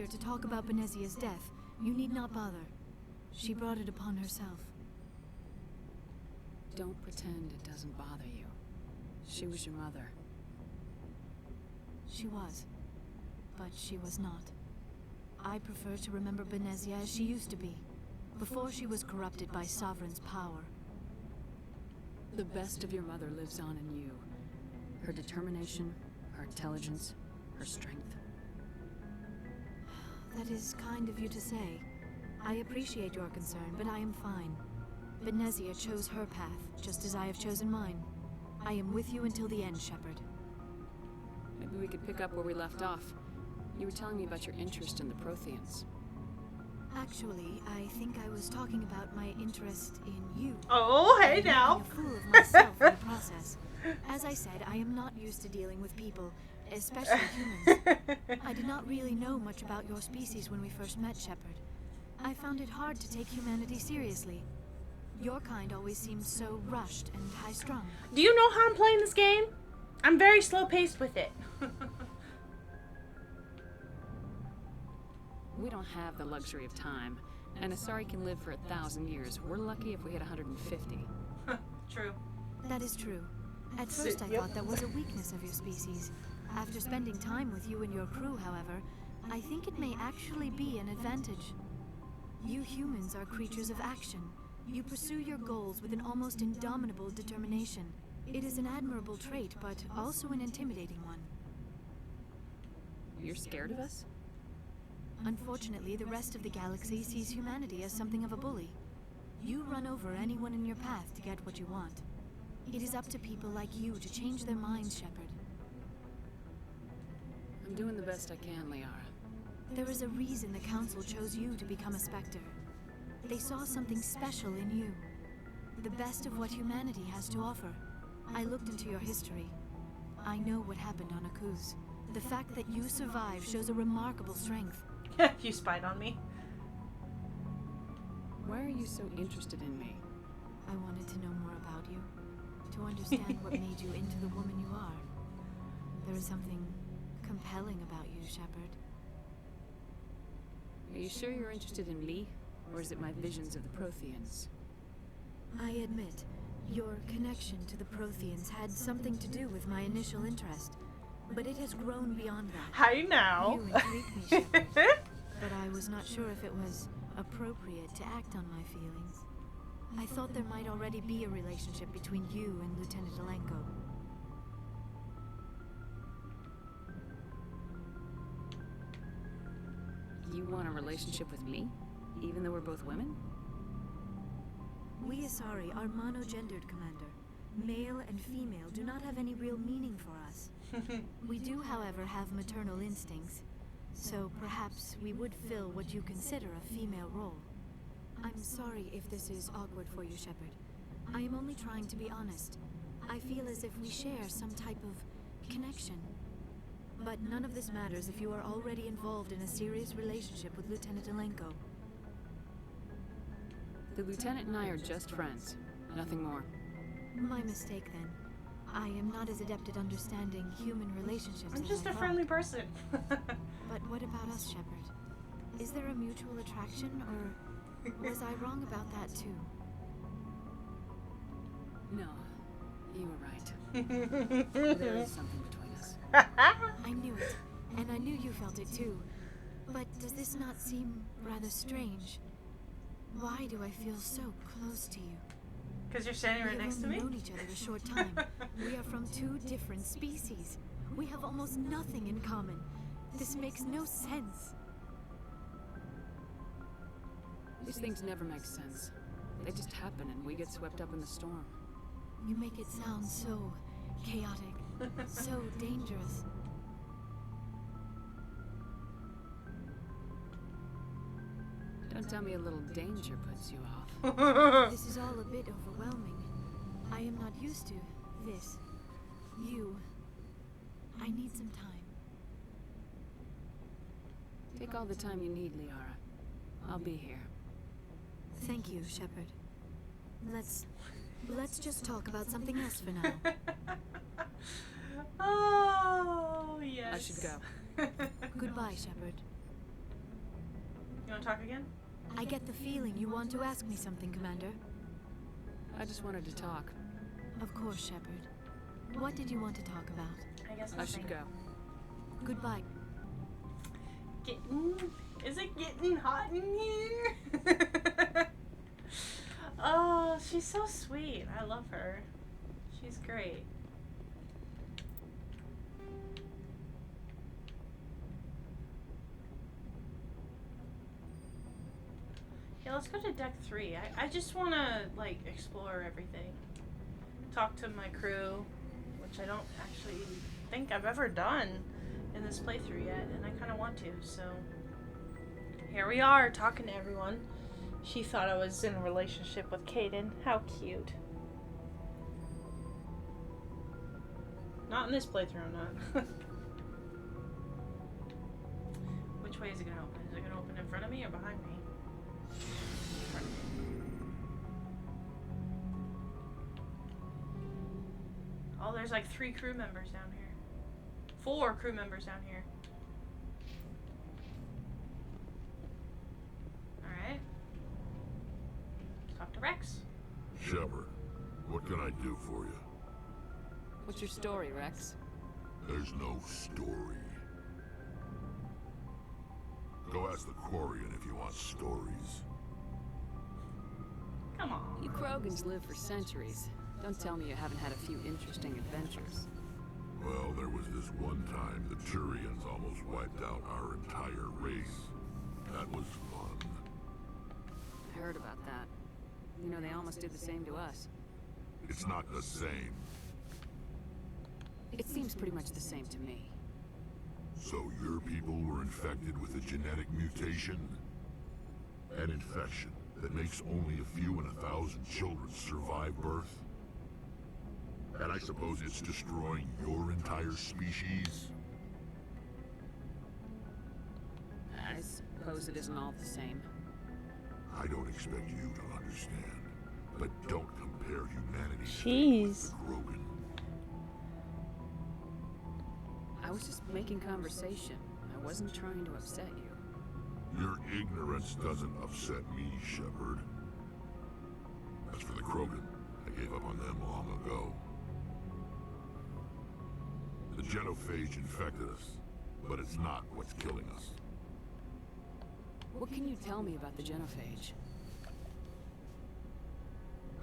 here to talk about Benezia's death, you need not bother. She brought it upon herself. Don't pretend it doesn't bother you. She was your mother. She was. But she was not. I prefer to remember Benezia as she used to be, before she was corrupted by Sovereign's power. The best of your mother lives on in you. Her determination, her intelligence, her strength. That is kind of you to say. I appreciate your concern, but I am fine. Benezia chose her path, just as I have chosen mine. I am with you until the end, Shepard. Maybe we could pick up where we left off. You were telling me about your interest in the Protheans. Actually, I think I was talking about my interest in you. Oh, hey now. I'm making a fool of myself in the process. As I said, I am not used to dealing with people, especially humans. I did not really know much about your species when we first met, Shepard. I found it hard to take humanity seriously. Your kind always seemed so rushed and high-strung. Do you know how I'm playing this game? I'm very slow-paced with it. We don't have the luxury of time, and Asari can live for 1,000 years. We're lucky if we hit 150. True. That is true. At first I thought that was a weakness of your species. After spending time with you and your crew, however, I think it may actually be an advantage. You humans are creatures of action. You pursue your goals with an almost indomitable determination. It is an admirable trait, but also an intimidating one. You're scared of us? Unfortunately, the rest of the galaxy sees humanity as something of a bully. You run over anyone in your path to get what you want. It is up to people like you to change their minds, Shepard. I'm doing the best I can, LIara. There is a reason the Council chose you to become a Spectre. They saw something special in you. The best of what humanity has to offer. I looked into your history. I know what happened on Oooooh. The fact that you survived shows a remarkable strength. You spied on me. Why are you so interested in me? I wanted to know more about you. To understand what made you into the woman you are. There is something compelling about you, Shepard. Are you sure you're interested in me? Or is it my visions of the Protheans? I admit, your connection to the Protheans had something to do with my initial interest. But it has grown beyond that. Hi now. You intrigue me, Shepard. But I was not sure if it was appropriate to act on my feelings. I thought there might already be a relationship between you and Lieutenant Alenko. You want a relationship with me? Even though we're both women? We Asari are monogendered, Commander. Male and female do not have any real meaning for us. We do, however, have maternal instincts. So perhaps we would fill what you consider a female role. I'm sorry if this is awkward for you, Shepard. I am only trying to be honest. I feel as if we share some type of connection. But none of this matters if you are already involved in a serious relationship with Lieutenant Alenko. The Lieutenant and I are just friends. Nothing more. My mistake, then. I am not as adept at understanding human relationships I'm as just I a thought. friendly person. But what about us, Shepard? Is there a mutual attraction, or was I wrong about that too? No, you were right. There is something between us. I knew it, and I knew you felt it too. But does this not seem rather strange? Why do I feel so close to you? Because you're standing right next to me? We have only known each other a short time. We are from two different species. We have almost nothing in common. This makes no sense. These things never make sense. They just happen and we get swept up in the storm. You make it sound so chaotic, so dangerous. Don't tell me a little danger puts you off. This is all a bit overwhelming. I am not used to this. You. I need some time. Take all the time you need, LIara. I'll be here. Thank you, Shepard. Let's just talk about something else for now. Oh, yes. I should go. Goodbye, Shepard. You want to talk again? I get the feeling you want to ask me something, Commander. I just wanted to talk. Of course, Shepard. What did you want to talk about? I guess I should go. Goodbye. Is it getting hot in here? Oh, she's so sweet. I love her. She's great. Yeah, let's go to deck 3. I just want to, like, explore everything. Talk to my crew, which I don't actually think I've ever done in this playthrough yet, and I kind of want to, so here we are, talking to everyone. She thought I was in a relationship with Caden. How cute. Not in this playthrough, I'm not. Which way is it going to open? Is it going to open in front of me or behind me? In front of me. Oh, there's like 3 crew members down here. 4 crew members down here. Alright. Talk to Rex. Shepard, what can I do for you? What's your story, Rex? There's no story. Go ask the Quarian if you want stories. Come on. You Krogans live for centuries. Don't tell me you haven't had a few interesting adventures. Well, there was this one time the Turians almost wiped out our entire race. That was fun. I heard about that. You know, they almost did the same to us. It's not the same. It seems pretty much the same to me. So your people were infected with a genetic mutation? An infection that makes only a few in 1,000 children survive birth? And I suppose it's destroying your entire species? I suppose it isn't all the same. I don't expect you to understand, but don't compare humanity Jeez. with the Krogan. I was just making conversation. I wasn't trying to upset you. Your ignorance doesn't upset me, Shepard. As for the Krogan, I gave up on them long ago. The genophage infected us, but it's not what's killing us. What can you tell me about the genophage?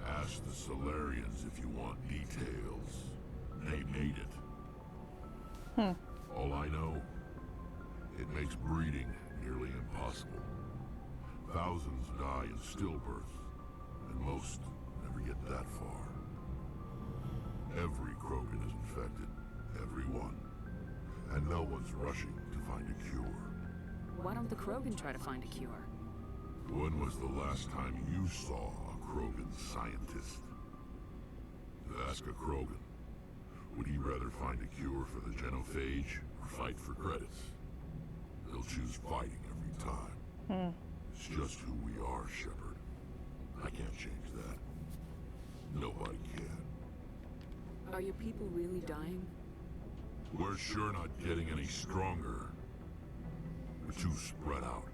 Ask the Solarians if you want details. They made it. All I know, it makes breeding nearly impossible. Thousands die in stillbirth, and most never get that far. Every Krogan is infected, every one. And no one's rushing to find a cure. Why don't the Krogan try to find a cure? When was the last time you saw a Krogan scientist? Ask a Krogan. Would he rather find a cure for the genophage or fight for credits? They'll choose fighting every time. It's just who we are, Shepard. I can't change that. Nobody can. Are your people really dying? We're sure not getting any stronger. We're too spread out.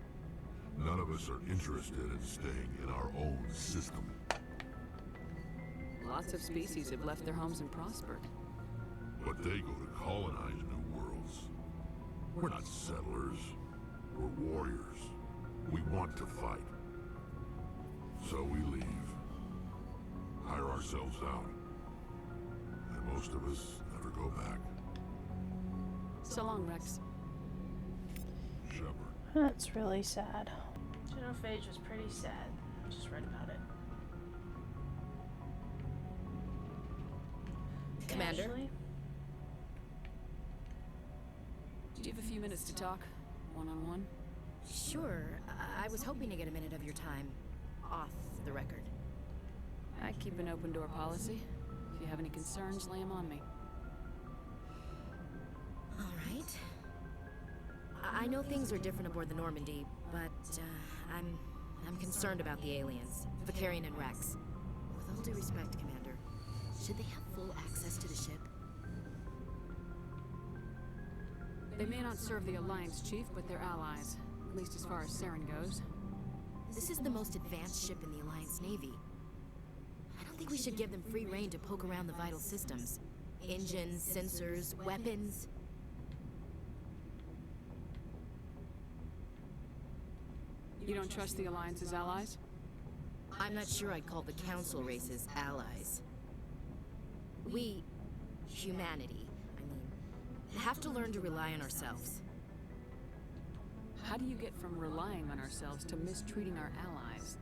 None of us are interested in staying in our own system. Lots of species have left their homes and prospered. But they go to colonize new worlds. We're not settlers. We're warriors. We want to fight. So we leave. Hire ourselves out. And most of us never go back. So long, Rex. Shepard. That's really sad. Genophage was pretty sad. I just read about it. Commander? Actually, Do you have a few minutes to talk? One-on-one? Sure. I was hoping to get a minute of your time off the record. I keep an open door policy. If you have any concerns, lay them on me. All right. I know things are different aboard the Normandy, but I'm concerned about the aliens, Vicarian and Rex. With all due respect, Commander, should they have full access to the ship? They may not serve the Alliance, Chief, but they're allies. at least as far as Saren goes. This is the most advanced ship in the Alliance Navy. I don't think we should give them free rein to poke around the vital systems. Engines, sensors, weapons. You don't trust the Alliance's allies? I'm not sure I'd call the Council races allies. We, humanity, have to learn to rely on ourselves. How do you get from relying on ourselves to mistreating our allies?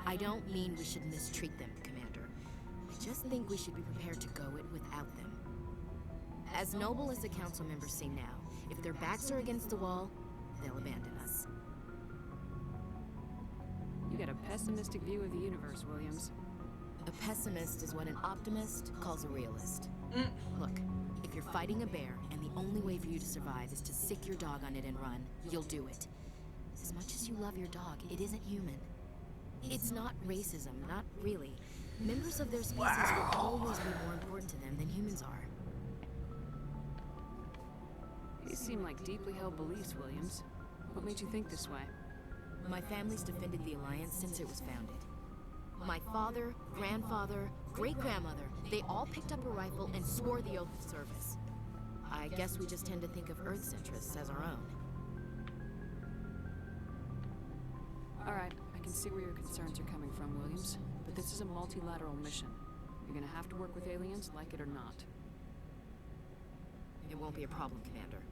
I don't mean we should mistreat them, Commander. I just think we should be prepared to go it without them. As noble as the Council members seem now, if their backs are against the wall, they'll abandon us. You got a pessimistic view of the universe, Williams. A pessimist is what an optimist calls a realist. Look, if you're fighting a bear and the only way for you to survive is to sick your dog on it and run, you'll do it. As much as you love your dog, it isn't human. It's not racism, not really. Members of their species will always be more important to them than humans are. These seem like deeply held beliefs, Williams. What made you think this way? My family's defended the Alliance since it was founded. My father, grandfather, great-grandmother, they all picked up a rifle and swore the oath of service. I guess we just tend to think of Earth's interests as our own. Alright, I can see where your concerns are coming from, Williams. But this is a multilateral mission. You're gonna have to work with aliens, like it or not. It won't be a problem, Commander.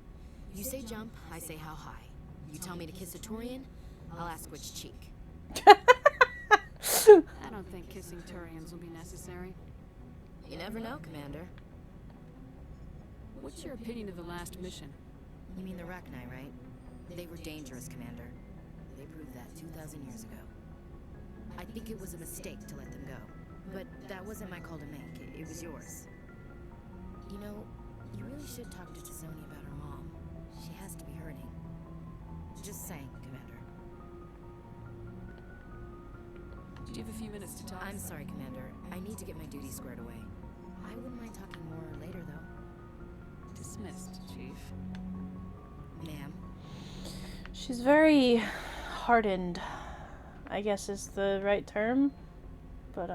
You say jump, I say how high. You tell me to kiss a Turian, I'll ask which cheek. I don't think kissing Turians will be necessary. You never know, Commander. What's your opinion of the last mission? You mean the Rachni, right? They were dangerous, Commander. They proved that 2,000 years ago. I think it was a mistake to let them go. But that wasn't my call to make. It was yours. You know, you really should talk to Tizoni about her mom. She has to be hurting. Just saying, Commander. Do you have a few minutes to talk? I'm sorry, Commander. I need to get my duties squared away. I wouldn't mind talking more later, though. Dismissed, Chief. Ma'am. She's very hardened, I guess is the right term. But,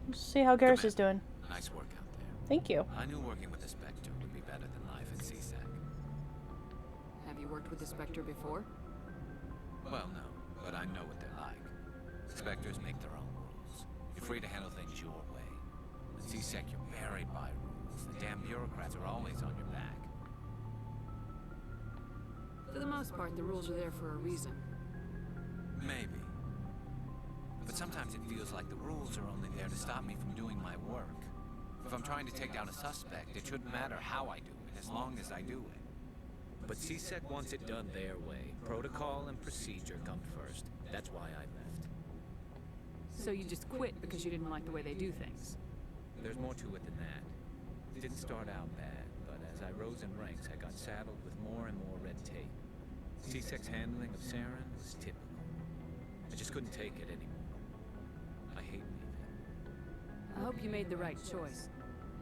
let's see how Garrus is doing. Nice work out there. Thank you. I knew working with the Spectre would be better than life at CSAC. Have you worked with the Spectre before? Well, no, but I know what they're like. Spectres make their own rules. You're free to handle things your way. At CSEC, you're buried by rules. The damn bureaucrats are always on your back. For the most part, the rules are there for a reason. Maybe. But sometimes it feels like the rules are only there to stop me from doing my work. If I'm trying to take down a suspect, it shouldn't matter how I do it, as long as I do it. But CSEC wants it done their way. Protocol and procedure come first. That's why I left. So you just quit because you didn't like the way they do things? There's more to it than that. It didn't start out bad, but as I rose in ranks, I got saddled with more and more red tape. CSEC's handling of Saren was typical. I just couldn't take it anymore. I hate leaving. I hope you made the right choice.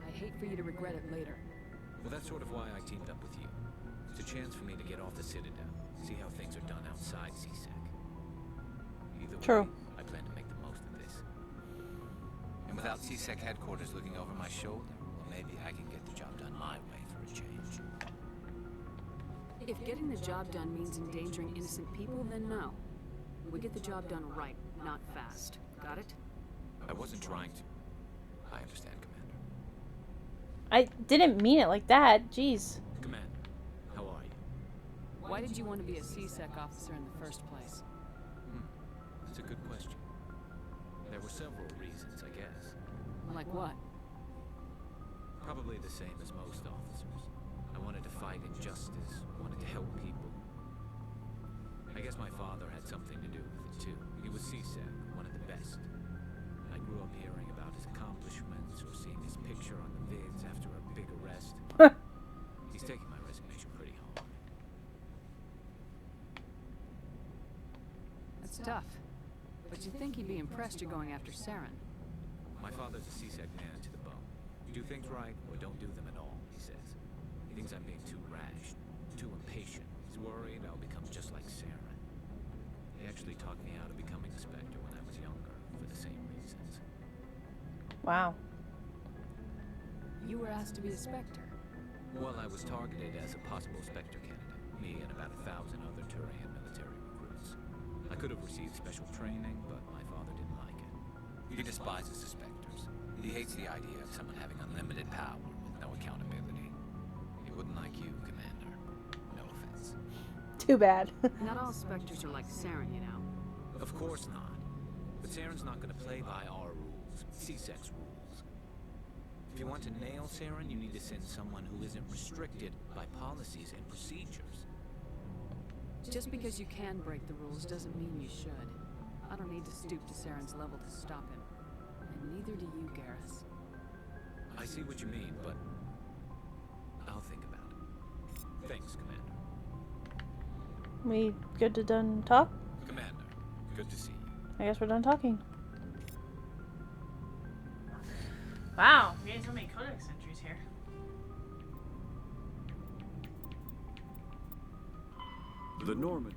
I hate for you to regret it later. Well, that's sort of why I teamed up with you. It's a chance for me to get off the Citadel, see how things are done outside CSEC. Either True. way, I plan to make the most of this. And without CSEC headquarters looking over my shoulder, well, maybe I can get the job done my way for a change. If getting the job done means endangering innocent people, then no. We get the job done right, not fast. Got it? I wasn't trying to. I understand, Commander. I didn't mean it like that. Jeez. Commander, how are you? Why did you want to be a CSEC officer in the first place? That's a good question. There were several reasons, I guess. Like what? Probably the same as most officers. I wanted to fight injustice, wanted to help people. I guess my father had something to do with it too. He was CSEC, one of the best. I grew up hearing about his accomplishments or seeing his picture on the vids after a big arrest. He's taking my resignation pretty hard. That's tough. But you'd think he'd be impressed you're going after Saren. My father's a CSEC man to the bone. Do things right or don't do them at all, he says. He thinks I'm being too rash, too impatient. He's always worried I'll become just like Saren. They actually taught me how to becoming a Spectre when I was younger, for the same reasons. Wow. You were asked to be a Spectre. Well, I was targeted as a possible Spectre candidate, me and about 1,000 other Turian military recruits. I could have received special training, but my father didn't like it. He despises the Spectres. He hates the idea of someone having unlimited power with no accountability. He wouldn't like you, Commander. No offense. Too bad. Not all Spectres are like Saren, you know. Of course not. But Saren's not going to play by our rules, C-Sec's rules. If you want to nail Saren, you need to send someone who isn't restricted by policies and procedures. Just because you can break the rules doesn't mean you should. I don't need to stoop to Saren's level to stop him. And neither do you, Garrus. I see what you mean, but I'll think about it. Thanks, Commander. We good to done talk? Commander, good to see you. I guess we're done talking. Wow, we had so many codex entries here. The Norman.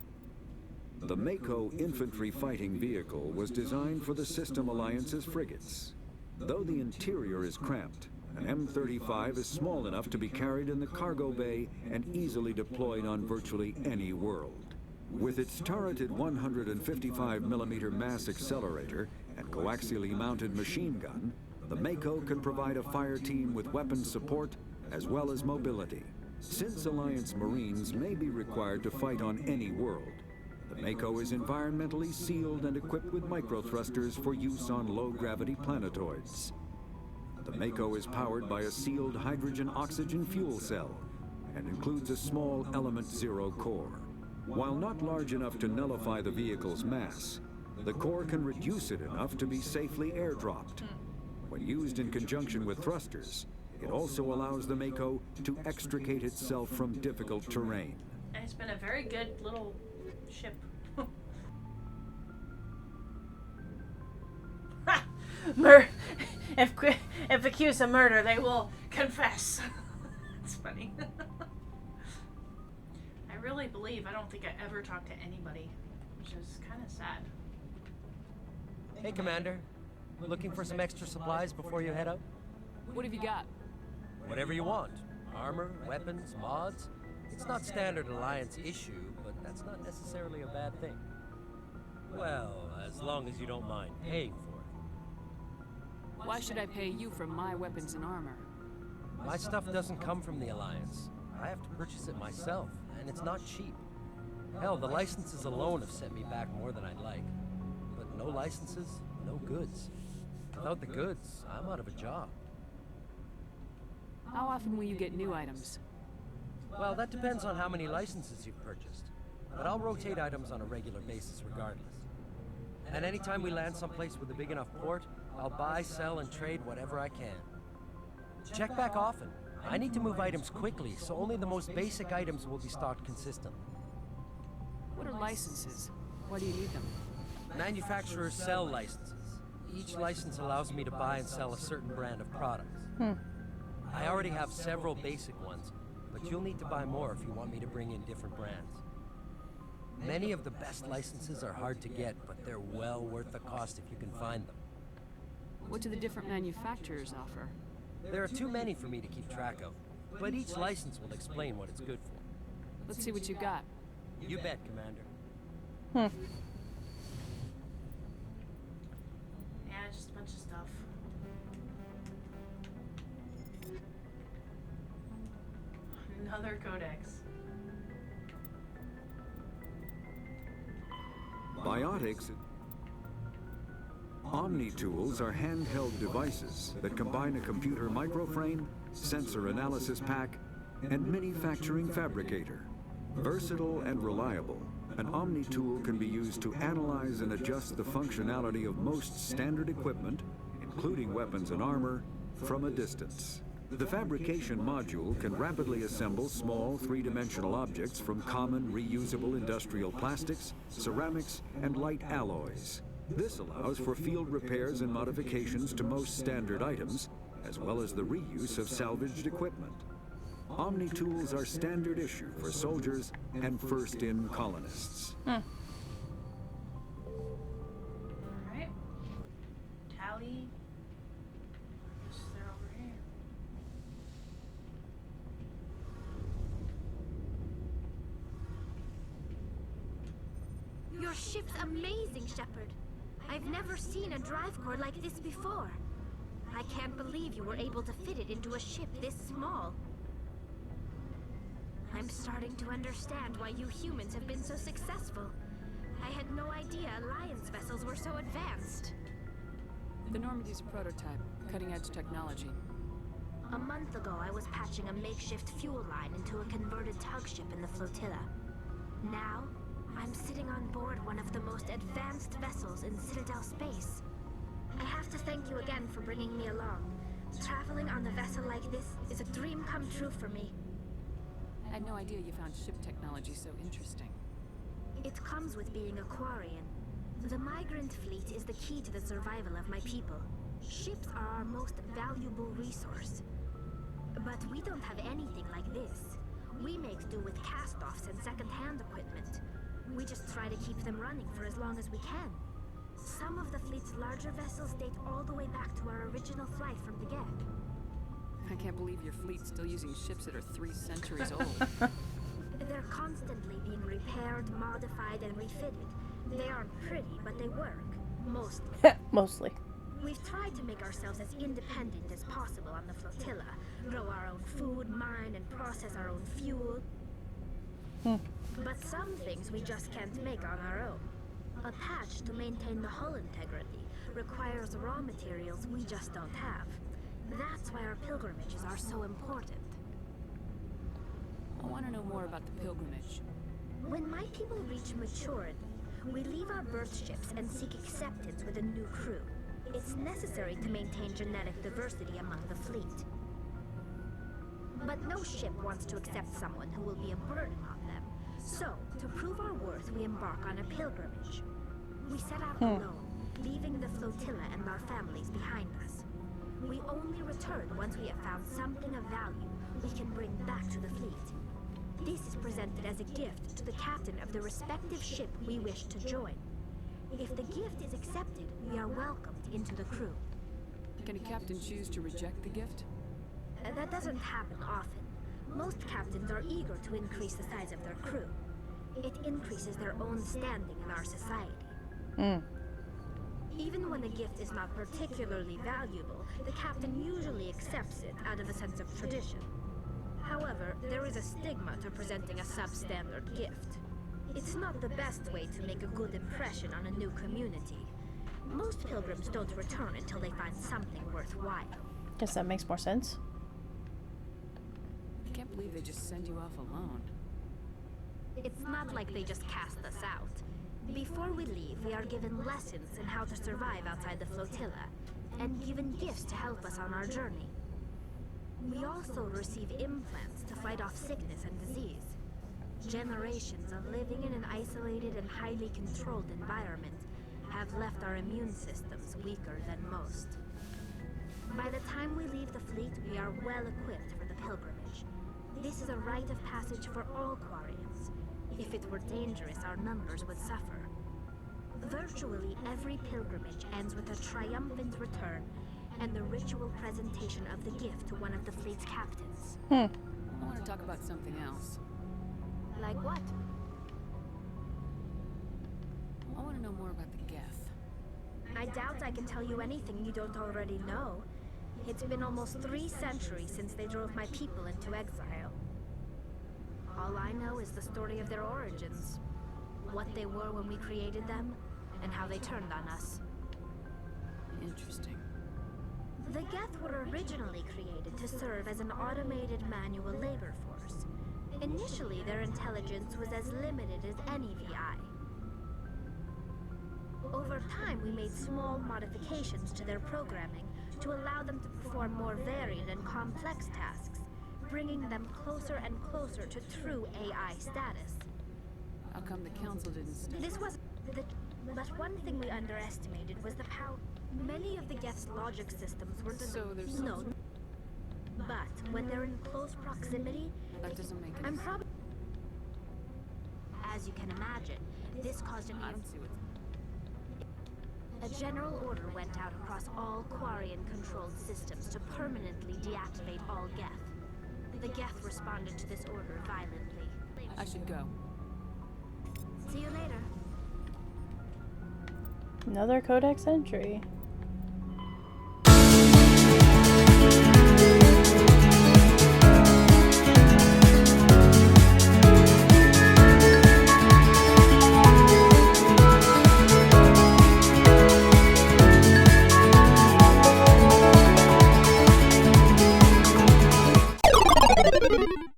The Mako infantry fighting vehicle was designed for the System Alliance's frigates. Though the interior is cramped, an M35 is small enough to be carried in the cargo bay and easily deployed on virtually any world. With its turreted 155mm mass accelerator and coaxially mounted machine gun, the Mako can provide a fire team with weapon support as well as mobility. Since Alliance Marines may be required to fight on any world, the Mako is environmentally sealed and equipped with microthrusters for use on low-gravity planetoids. The Mako is powered by a sealed hydrogen-oxygen fuel cell and includes a small Element Zero core. While not large enough to nullify the vehicle's mass, the core can reduce it enough to be safely airdropped. When used in conjunction with thrusters, it also allows the Mako to extricate itself from difficult terrain. And it's been a very good little ship. If accused of murder, they will confess. It's funny. I really believe I don't think I ever talked to anybody, which is kind of sad. Hey, Commander. Looking for some extra supplies before you head out? What have you got? Whatever you want. Armor, weapons, mods. It's not standard Alliance issue, but that's not necessarily a bad thing. Well, as long as you don't mind paying for it. Why should I pay you for my weapons and armor? My stuff doesn't come from the Alliance. I have to purchase it myself, and it's not cheap. Hell, the licenses alone have set me back more than I'd like. But no licenses, no goods. Without the goods, I'm out of a job. How often will you get new items? Well, that depends on how many licenses you've purchased. But I'll rotate items on a regular basis regardless. And anytime we land someplace with a big enough port, I'll buy, sell, and trade whatever I can. Check back often. I need to move items quickly, so only the most basic items will be stocked consistently. What are licenses? Why do you need them? Manufacturers sell licenses. Each license allows me to buy and sell a certain brand of products. I already have several basic ones, but you'll need to buy more if you want me to bring in different brands. Many of the best licenses are hard to get, but they're well worth the cost if you can find them. What do the different manufacturers offer? There are too many for me to keep track of, but each license will explain what it's good for. Let's see what you got. You bet, Commander. Yeah, just a bunch of stuff. Another codex. Biotics. Omni-tools are handheld devices that combine a computer microframe, sensor analysis pack, and manufacturing fabricator. Versatile and reliable, an Omni-tool can be used to analyze and adjust the functionality of most standard equipment, including weapons and armor, from a distance. The fabrication module can rapidly assemble small three-dimensional objects from common reusable industrial plastics, ceramics, and light alloys. This allows for field repairs and modifications to most standard items, as well as the reuse of salvaged equipment. Omni-tools are standard issue for soldiers and first-in colonists. Alright. Tally. Guess they're over here. Your ship's amazing, Shepard. I've never seen a drive core like this before. I can't believe you were able to fit it into a ship this small. I'm starting to understand why you humans have been so successful. I had no idea Alliance vessels were so advanced. The Normandy's a prototype, cutting-edge technology. A month ago, I was patching a makeshift fuel line into a converted tug ship in the flotilla. Now, I'm sitting on board one of the most advanced vessels in Citadel space. I have to thank you again for bringing me along. Traveling on a vessel like this is a dream come true for me. I had no idea you found ship technology so interesting. It comes with being a Quarian. The migrant fleet is the key to the survival of my people. Ships are our most valuable resource. But we don't have anything like this. We make do with cast-offs and second-hand equipment. We just try to keep them running for as long as we can. Some of the fleet's larger vessels date all the way back to our original flight from the get. I can't believe your fleet's still using ships that are 3 centuries old. They're constantly being repaired, modified, and refitted. They aren't pretty, but they work. Mostly. Mostly. We've tried to make ourselves as independent as possible on the flotilla. Grow our own food, mine, and process our own fuel. But some things we just can't make on our own. A patch to maintain the hull integrity requires raw materials we just don't have. That's why our pilgrimages are so important. I want to know more about the pilgrimage. When my people reach maturity, we leave our birth ships and seek acceptance with a new crew. It's necessary to maintain genetic diversity among the fleet. But no ship wants to accept someone who will be a burden on them. So, to prove our worth, we embark on a pilgrimage. We set out alone, leaving the flotilla and our families behind us. We only return once we have found something of value we can bring back to the fleet. This is presented as a gift to the captain of the respective ship we wish to join. If the gift is accepted, we are welcomed into the crew. Can a captain choose to reject the gift? That doesn't happen often. Most captains are eager to increase the size of their crew. It increases their own standing in our society. Even when a gift is not particularly valuable, the captain usually accepts it out of a sense of tradition. However, there is a stigma to presenting a substandard gift. It's not the best way to make a good impression on a new community. Most pilgrims don't return until they find something worthwhile. Guess that makes more sense. I can't believe they just send you off alone. It's not like they just cast us out. Before we leave, we are given lessons in how to survive outside the flotilla, and given gifts to help us on our journey. We also receive implants to fight off sickness and disease. Generations of living in an isolated and highly controlled environment have left our immune systems weaker than most. By the time we leave the fleet, we are well equipped for the pilgrimage. This is a rite of passage for all Quarians. If it were dangerous, our numbers would suffer. Virtually every pilgrimage ends with a triumphant return and the ritual presentation of the gift to one of the fleet's captains. I want to talk about something else. Like what? I want to know more about the Geth. I doubt I can tell you anything you don't already know. It's been almost 3 centuries since they drove my people into exile. All I know is the story of their origins, what they were when we created them, and how they turned on us. Interesting. The Geth were originally created to serve as an automated manual labor force. Initially, their intelligence was as limited as any VI. Over time, we made small modifications to their programming to allow them to perform more varied and complex tasks, bringing them closer and closer to true AI status. How come the council didn't This was but one thing we underestimated was the power. Many of the Geth's logic systems were So there's no. But when they're in close proximity, That doesn't make any I'm sense. probably... As you can imagine, this caused I don't see what... a general order went out across all Quarian-controlled systems to permanently deactivate all Geth. The Geth responded to this order violently. I should go. See you later. Another codex entry.